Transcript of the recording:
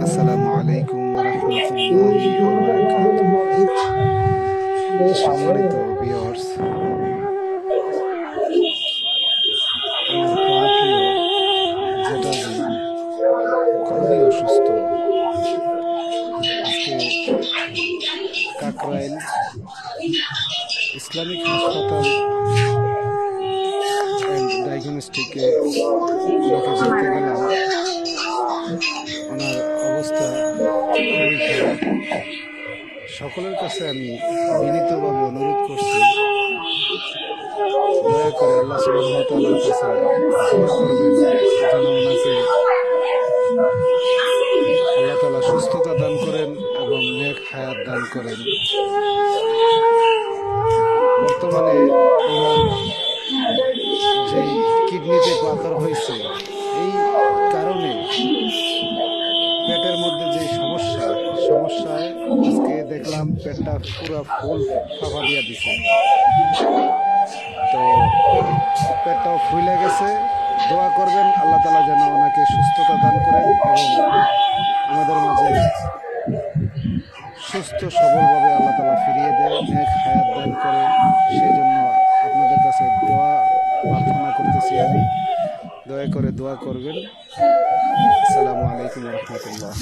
আসসালামু আলাইকুম রহমতুল্লাহি ওয়া বারাকাতুহু। সম্মানিত ভিউয়ার্স, আমার প্রাণপ্রিয় জেঠাজি খুবই অসুস্থ। আজকে কাকরাইল ইসলামিক হাসপাতাল অ্যান্ড ডায়াগনস্টিকে ওনাকে দেখতে গেলাম। ওনার অবস্থা খুবই খারাপ। সকলের কাছে আমি বিনীতভাবে অনুরোধ করছি, দয়া করে আল্লাহ সুবহানাহু ওয়া তাআলার কাছে দোয়া করবেন যেন ওনাকে আল্লাহ তাআলা সুস্থতা দান করেন এবং নেক হায়াত দান করেন। বর্তমানে ওনার যেই কিডনিতে পাথর হয়েছে, এই কারণে পেটের মধ্যে যে সমস্যায় আজকে দেখলাম পেটটা পুরো ফুল ফাঁপা দিয়া দিছে। তো পেটটাও ফুলে গেছে। দোয়া করবেন আল্লাহ তাআলা যেন ওনাকে সুস্থতা দান করেন এবং আমাদের মাঝে সুস্থ সবলভাবে আল্লাহ তাআলা ফিরিয়ে দেয়, নেক হায়াত দান করে। সেই জন্য আপনাদের কাছে দোয়া প্রার্থনা করতেছি আমি। দয়া করে দোয়া করবেন। আসসালামু আলাইকুম রহমতুল্লাহ।